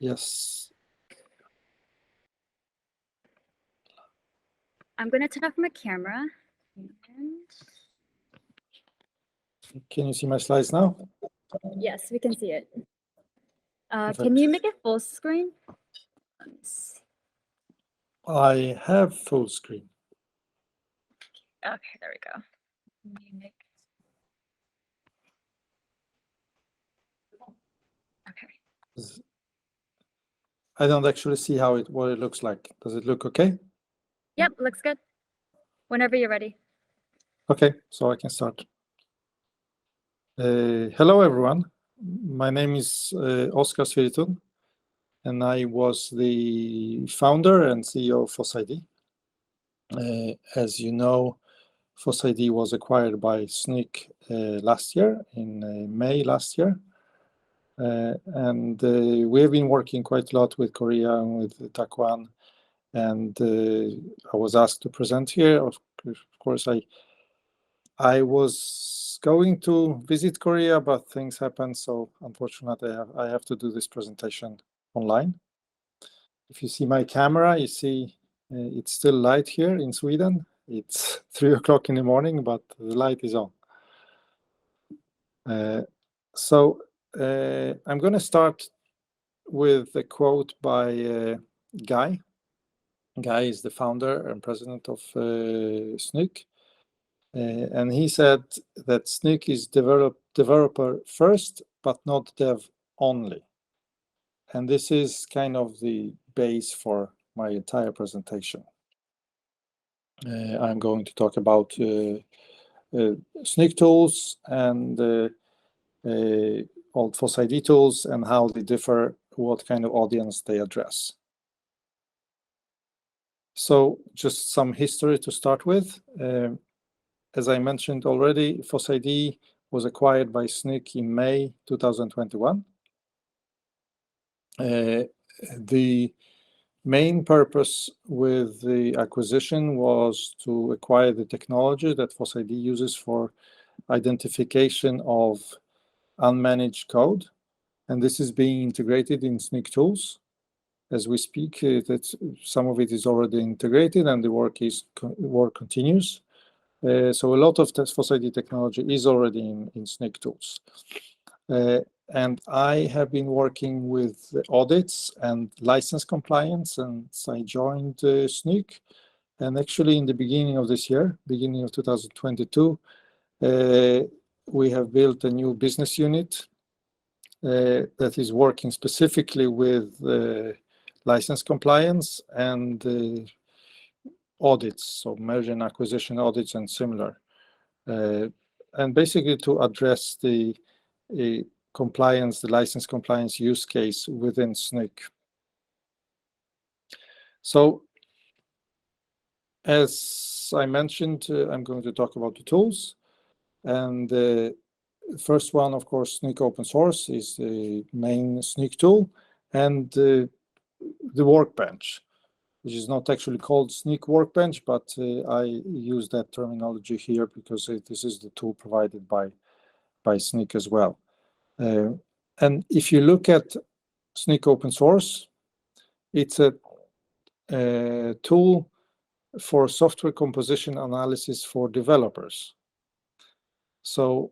Yes. I'm going to turn off my camera. Can you see my slides now? Yes, we can see it. Can you make it full screen? Let me see. I have full screen. Okay, there we go. Okay. I don't actually see what it looks like. Does it look okay? Yep, looks good. Whenever you're ready. Okay, so I can start. Hello, everyone. My name is Oskar Swirtun, and I was the founder and CEO of FOSS-ID. As you know, FOSS-ID was acquired by Snyk last year, in May last year. And we have been working quite a lot with Korea and with Taquan. And I was asked to present here. Of course, I was going to visit Korea, but things happened. So unfortunately, I have to do this presentation online. If you see my camera, you see it's still light here in Sweden. It's 3 o'clock in the morning, but the light is on. So I'm going to start with a quote by Guy. Guy is the founder and president of Snyk. And he said that Snyk is developer first, but not dev only. And this is kind of the base for my entire presentation. I'm going to talk about Snyk tools and old FOSS-ID tools and how they differ, what kind of audience they address. So just some history to start with. As I mentioned already, FOSS-ID was acquired by Snyk in May 2021. The main purpose with the acquisition was to acquire the technology that FOSS-ID uses for identification of unmanaged code. And this is being integrated in Snyk tools. As we speak, some of it is already integrated and the work continues. So a lot of this FOSS-ID technology is already in Snyk tools. And I have been working with audits and license compliance since I joined Snyk. And actually in the beginning of this year, beginning of 2022, we have built a new business unit that is working specifically with license compliance and audits, so merger and acquisition audits and similar. And basically to address the compliance, the license compliance use case within Snyk. So, as I mentioned, I'm going to talk about the tools. And the first one, of course, Snyk open source is the main Snyk tool, and the workbench, which is not actually called Snyk Workbench, but I use that terminology here because this is the tool provided by Snyk as well. And if you look at Snyk open source, it's a tool for software composition analysis for developers. So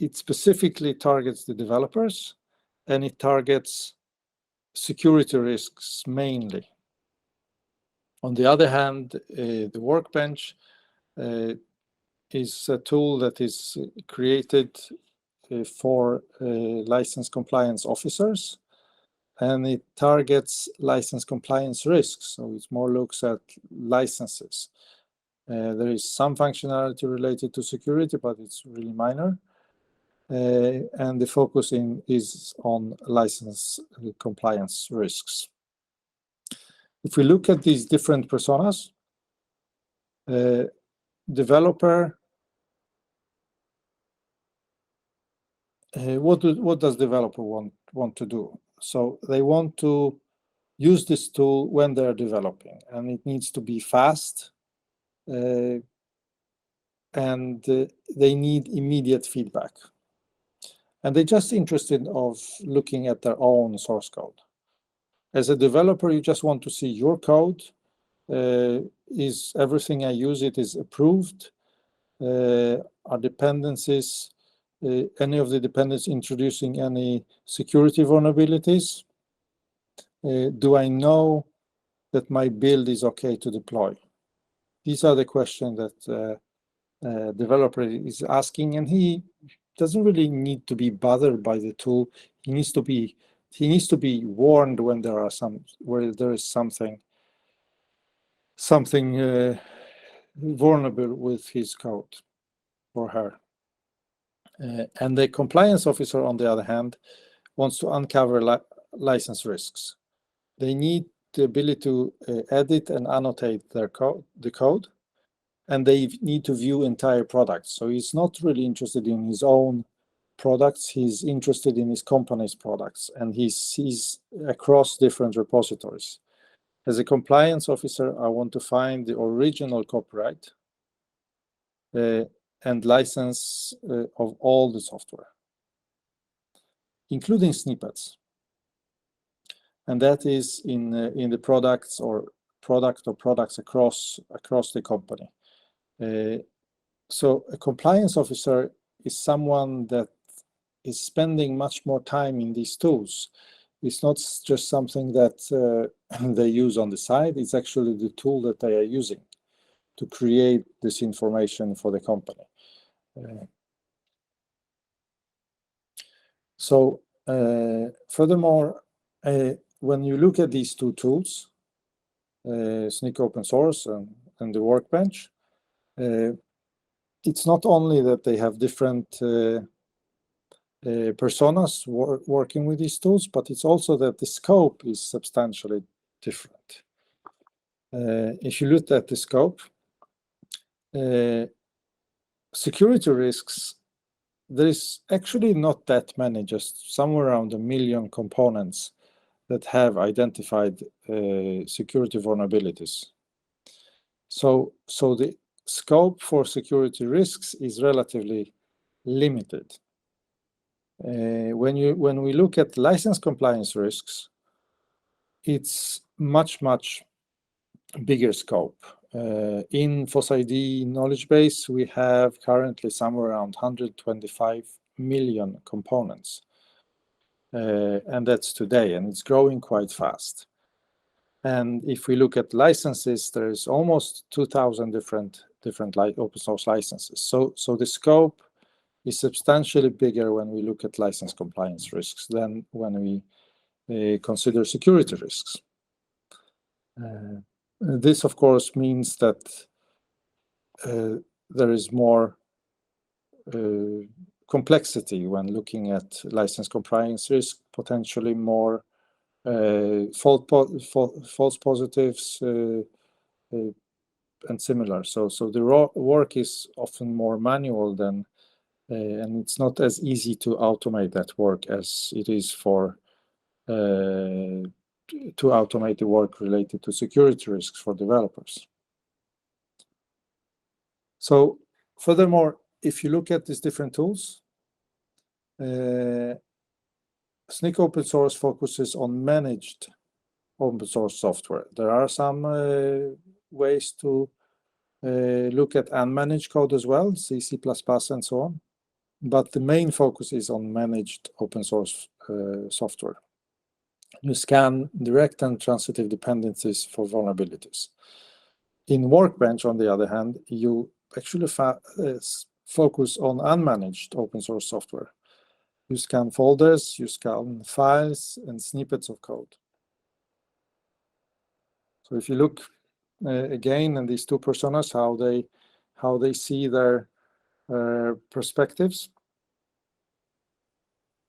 it specifically targets the developers, and it targets security risks mainly. On the other hand, the workbench is a tool that is created for license compliance officers, and it targets license compliance risks. So it more looks at licenses. There is some functionality related to security, but it's really minor. And the focus is on license compliance risks. If we look at these different personas, developer, what does developer want to do? So they want to use this tool when they're developing, and it needs to be fast, and they need immediate feedback. And they're just interested of looking at their own source code. As a developer, you just want to see your code. Is everything I use it is approved? Are dependencies, any of the dependencies introducing any security vulnerabilities? Do I know that my build is okay to deploy? These are the questions that developer is asking, and he doesn't really need to be bothered by the tool. He needs to be warned when there is something vulnerable with his code or her. And the compliance officer, on the other hand, wants to uncover license risks. They need the ability to edit and annotate the code, and they need to view entire products. So he's not really interested in his own products. He's interested in his company's products, and he sees across different repositories. As a compliance officer, I want to find the original copyright and license of all the software, including snippets. And that is in the products or products across the company. So a compliance officer is someone that is spending much more time in these tools. It's not just something that they use on the side. It's actually the tool that they are using to create this information for the company. Furthermore, when you look at these two tools, Snyk open source and the Workbench, it's not only that they have different personas working with these tools, but it's also that the scope is substantially different. If you look at the scope, security risks, there is actually not that many, just somewhere around 1 million components that have identified security vulnerabilities. So the scope for security risks is relatively limited. When we look at license compliance risks, it's much bigger scope. In FOSS-ID knowledge base, we have currently somewhere around 125 million components. And that's today, and it's growing quite fast. And if we look at licenses, there's almost 2,000 different open source licenses. So the scope is substantially bigger when we look at license compliance risks than when we consider security risks. This, of course, means that there is more complexity when looking at license compliance risk, potentially more false positives and similar. So the work is often more manual than, and it's not as easy to automate that work as it is to automate the work related to security risks for developers. So furthermore, if you look at these different tools, Snyk open source focuses on managed open source software. There are some ways to look at unmanaged code as well, C, C++, and so on. But the main focus is on managed open source software. You scan direct and transitive dependencies for vulnerabilities. In Workbench, on the other hand, you actually focus on unmanaged open source software. You scan folders, you scan files, and snippets of code. So if you look again in these two personas, how they see their perspectives.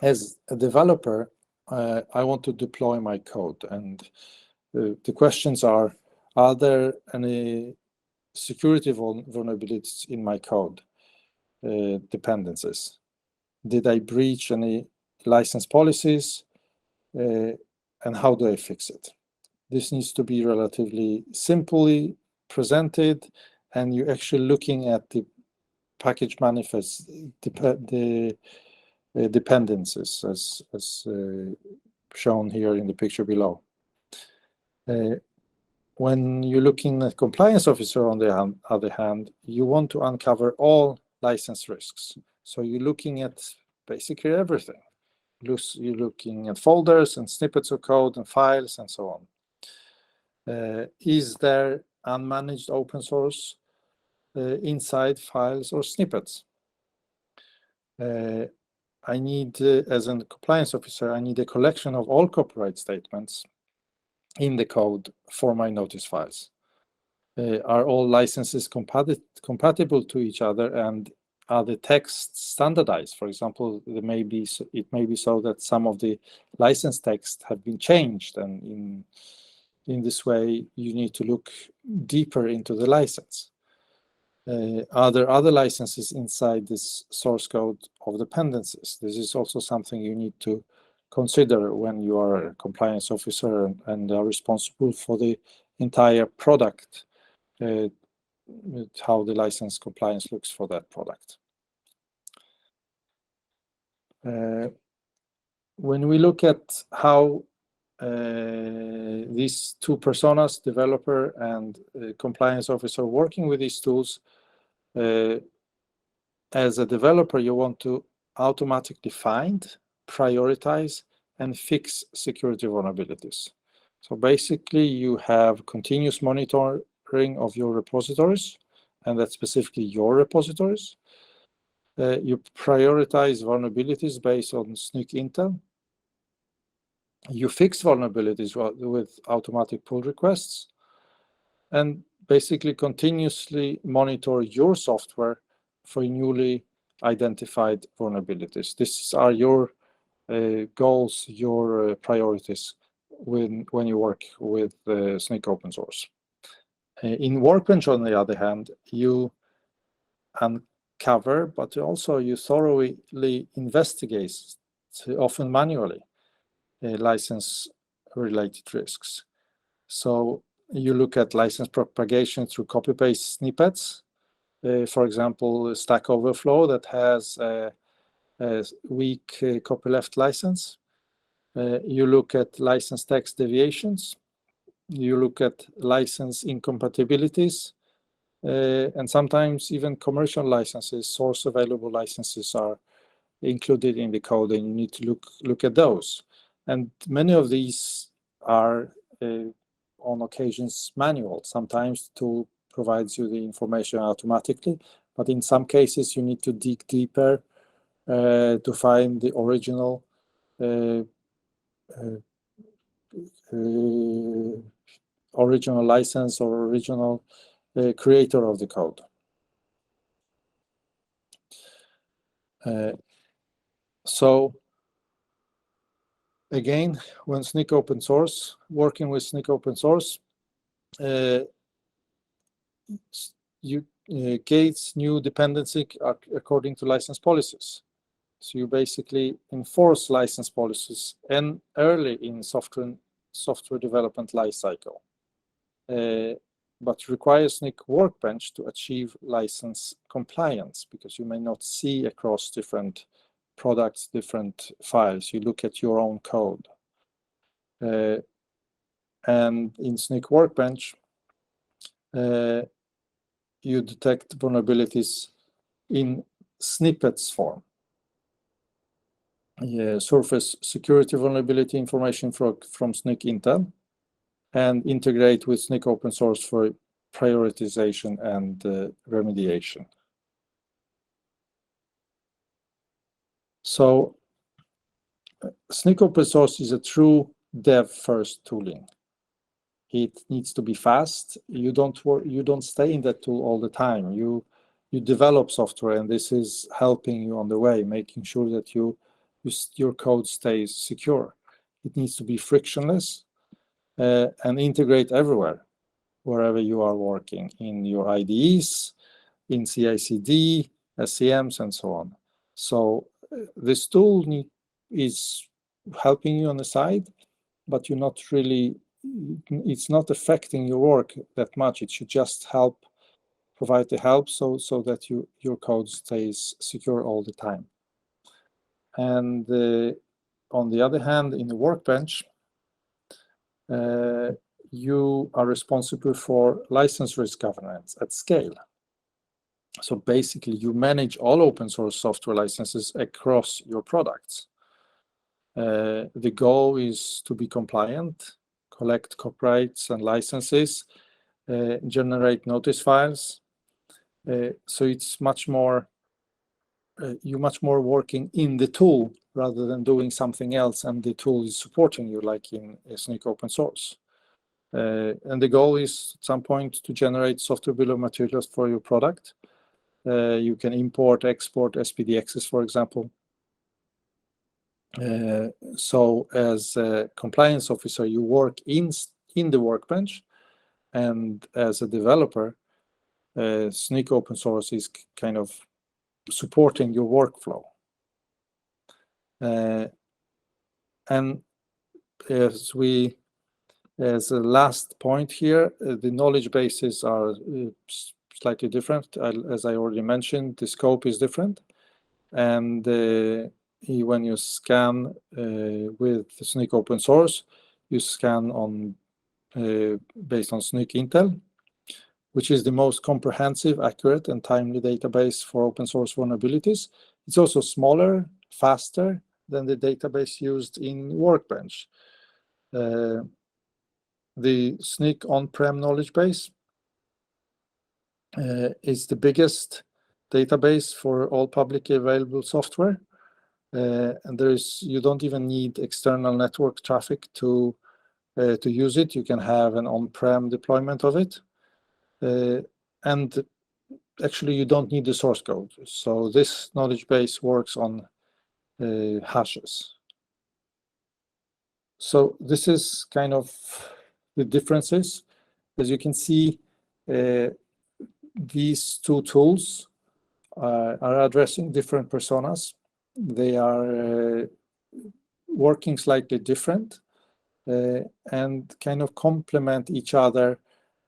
As a developer, I want to deploy my code, and the questions are there any security vulnerabilities in my code, dependencies? Did I breach any license policies, and how do I fix it? This needs to be relatively simply presented, and you're actually looking at the package manifest, the dependencies as shown here in the picture below. When you're looking at compliance officer, on the other hand, you want to uncover all license risks. So you're looking at basically everything. You're looking at folders and snippets of code and files and so on. Is there unmanaged open source inside files or snippets? I need, as a compliance officer, I need a collection of all copyright statements in the code for my notice files. Are all licenses compatible to each other, and are the texts standardized? For example, it may be so that some of the license texts have been changed, and in this way you need to look deeper into the license. Are there other licenses inside this source code of dependencies? This is also something you need to consider when you are a compliance officer and are responsible for the entire product, how the license compliance looks for that product. When we look at how these two personas, developer and compliance officer, working with these tools, as a developer, you want to automatically find, prioritize, and fix security vulnerabilities. So basically, you have continuous monitoring of your repositories, and that's specifically your repositories. You prioritize vulnerabilities based on Snyk intel. You fix vulnerabilities with automatic pull requests, and basically continuously monitor your software for newly identified vulnerabilities. These are your goals, your priorities when you work with Snyk open source. In Workbench, on the other hand, you uncover, but also you thoroughly investigate, often manually, license-related risks. So you look at license propagation through copy-paste snippets. For example, Stack Overflow that has a weak copyleft license. You look at license text deviations. You look at license incompatibilities. And sometimes even commercial licenses, source available licenses, are included in the code, and you need to look at those. And many of these are on occasions manual. Sometimes the tool provides you the information automatically, but in some cases you need to dig deeper to find the original original license or original creator of the code. So again, when Snyk open source, working with Snyk open source, you gates new dependency according to license policies. So you basically enforce license policies and early in software development lifecycle, but requires Snyk Workbench to achieve license compliance, because you may not see across different products, different files. You look at your own code. And in Snyk Workbench, you detect vulnerabilities in snippets form. Surface security vulnerability information from Snyk intel, and integrate with Snyk open source for prioritization and remediation. So Snyk open source is a true dev-first tooling. It needs to be fast. You don't stay in that tool all the time. You develop software, and this is helping you on the way, making sure that your code stays secure. It needs to be frictionless and integrate everywhere, wherever you are working, in your IDEs, in CI/CD, SCMs, and so on. So this tool is helping you on the side, but it's not affecting your work that much. It should just provide the help so that your code stays secure all the time. And on the other hand, in the Workbench, you are responsible for license risk governance at scale. So basically, you manage all open source software licenses across your products. The goal is to be compliant, collect copyrights and licenses, generate notice files. So it's much more, you're much more working in the tool rather than doing something else and the tool is supporting you, like in Snyk open source. And the goal is at some point to generate software bill of materials for your product. You can import, export SPDXs, for example. So as a compliance officer, you work in the workbench, and as a developer, Snyk open source is kind of supporting your workflow. And as a last point here, the knowledge bases are slightly different. As I already mentioned, the scope is different. And when you scan with Snyk open source, you scan on based on Snyk Intel, which is the most comprehensive, accurate, and timely database for open source vulnerabilities. It's also smaller, faster than the database used in Workbench. The Snyk on-prem knowledge base is the biggest database for all publicly available software. And you don't even need external network traffic to use it. You can have an on-prem deployment of it. And actually, you don't need the source code. So this knowledge base works on hashes. So this is kind of the differences. As you can see, these two tools are addressing different personas. They are working slightly different and kind of complement each other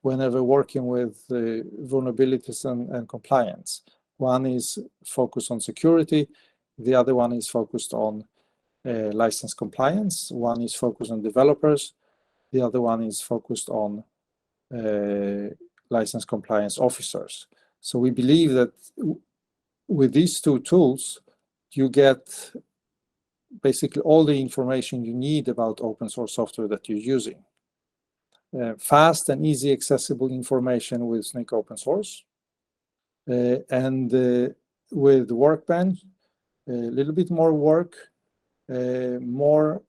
whenever working with vulnerabilities and compliance. One is focused on security, the other one is focused on license compliance, one is focused on developers, the other one is focused on license compliance officers. So we believe that with these two tools, you get basically all the information you need about open source software that you're using. Fast and easy accessible information with Snyk open source. And with Workbench, a little bit more work, more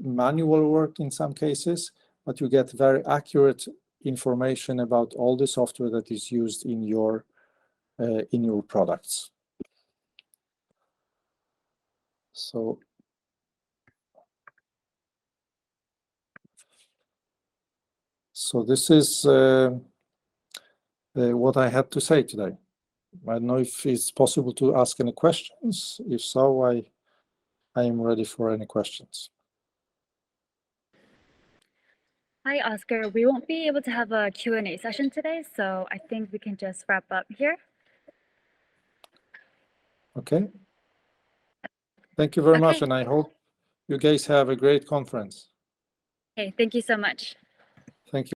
manual work in some cases, but you get very accurate information about all the software that is used in your products. So this is what I had to say today. I don't know if it's possible to ask any questions. If so, I am ready for any questions. Hi, Oskar. We won't be able to have a Q&A session today, so I think we can just wrap up here. Okay. Thank you very much, and I hope you guys have a great conference. Okay, thank you so much. Thank you.